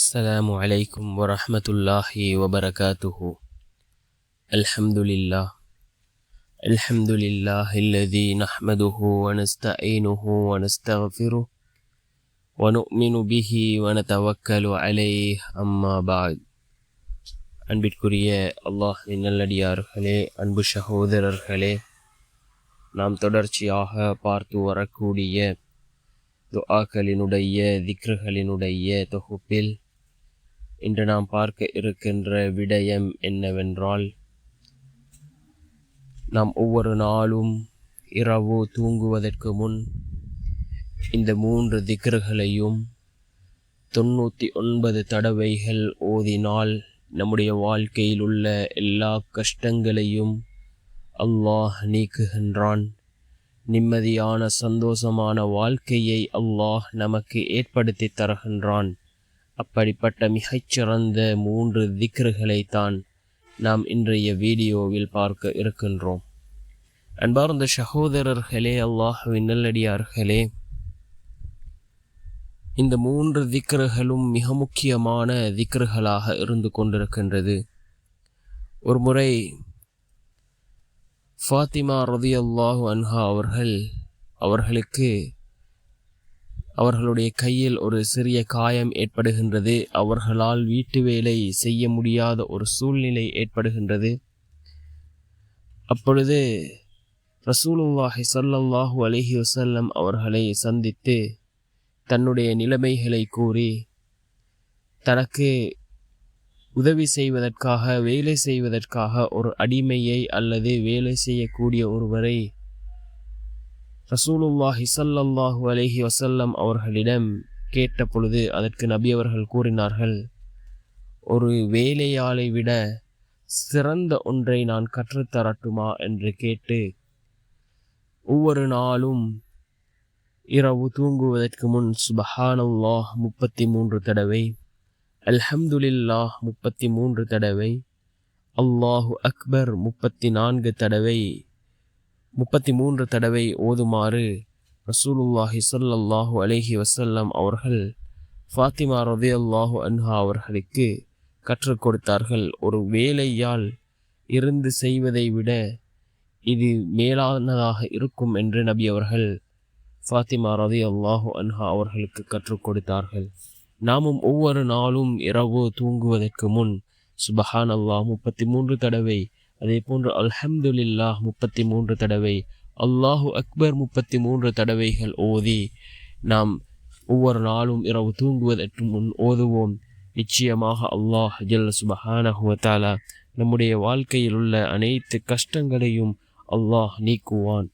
السلام عليكم ورحمة الله وبركاته. الحمد لله الذي نحمده ونستعينه ونستغفره ونؤمن به ونتوكل عليه أما بعد. அன்பிற்குரிய அல்லாஹ்வின் நல்லடியார்களே, அன்பு சகோதரர்களே, நாம் தொடர்ச்சியாக பார்த்து வரக்கூடிய துஆக்களினுடைய திக்ருகளினுடைய தொகுப்பில் இன்று நாம் பார்க்க இருக்கின்ற விடயம் என்னவென்றால், நாம் ஒவ்வொரு நாளும் இரவு தூங்குவதற்கு முன் இந்த 3 திக்ருகளையும் 99 தடவைகள் ஓதினால் நம்முடைய வாழ்க்கையில் உள்ள எல்லா கஷ்டங்களையும் அல்லாஹ் நீக்குகின்றான். நிம்மதியான சந்தோஷமான வாழ்க்கையை அல்லாஹ் நமக்கு ஏற்படுத்தி தருகின்றான். அப்படிப்பட்ட மிகச்சிறந்த 3 திக்ருகளை தான் நாம் இன்றைய வீடியோவில் பார்க்க இருக்கின்றோம். அன்பார்ந்த சகோதரர்களே, அல்லாஹ்வின் நல்லடியார்களே, இந்த 3 திக்ருகளும் மிக முக்கியமான திக்ருகளாக இருந்து கொண்டிருக்கின்றது. ஒரு முறை ஃபாத்திமா ரலியல்லாஹு அன்ஹா அவர்களுக்கு அவர்களுடைய கையில் ஒரு சிறிய காயம் ஏற்படுகின்றது. அவர்களால் வீட்டு வேலை செய்ய முடியாத ஒரு சூழ்நிலை ஏற்படுகின்றது. அப்பொழுது ரசூலுல்லாஹி ஸல்லல்லாஹு அலைஹி வஸல்லம் அவர்களை சந்தித்து தன்னுடைய நிலைமைகளை கூறி, தனக்கு உதவி செய்வதற்காக, வேலை செய்வதற்காக ஒரு அடிமையை அல்லது வேலை செய்யக்கூடிய ஒருவரை ரசூலுல்லாஹி ஸல்லல்லாஹு அலைஹி வஸல்லம் அவர்களிடம் கேட்ட பொழுது அதற்கு நபி அவர்கள் கூறினார்கள், ஒரு வேலையாளை விட சிறந்த ஒன்றை நான் கற்றுத்தரட்டுமா என்று கேட்டு, ஒவ்வொரு நாளும் இரவு தூங்குவதற்கு முன் சுப்ஹானல்லாஹ் 33 தடவை, அல்ஹம்துலில்லாஹ் 33 தடவை, அல்லாஹு அக்பர் 33 தடவை ஓதுமாறு ரசூலுல்லாஹி ஸல்லல்லாஹு அலைஹி வஸல்லம் அவர்கள் ஃபாத்திமா ரலியல்லாஹு அன்ஹா அவர்களுக்கு கற்றுக் கொடுத்தார்கள். ஒரு வேலையால் இருந்து செய்வதை விட இது மேலானதாக இருக்கும் என்று நபி அவர்கள் ஃபாத்திமா ரலியல்லாஹு அன்ஹா அவர்களுக்கு கற்றுக் கொடுத்தார்கள். நாமும் ஒவ்வொரு நாளும் இரவு தூங்குவதற்கு முன் சுப்ஹானல்லாஹ் 33 தடவை, அதே போன்று அல்ஹம்துலில்லாஹ் 33 தடவை, அல்லாஹு அக்பர் 33 தடவைகள் ஓதி நாம் ஒவ்வொரு நாளும் இரவு தூங்குவதற்கு முன் ஓதுவோம். நிச்சயமாக அல்லாஹ் ஜல்ல சுப்ஹானஹு வ தஆலா நம்முடைய வாழ்க்கையில் உள்ள அனைத்து கஷ்டங்களையும் அல்லாஹ் நீக்குவான்.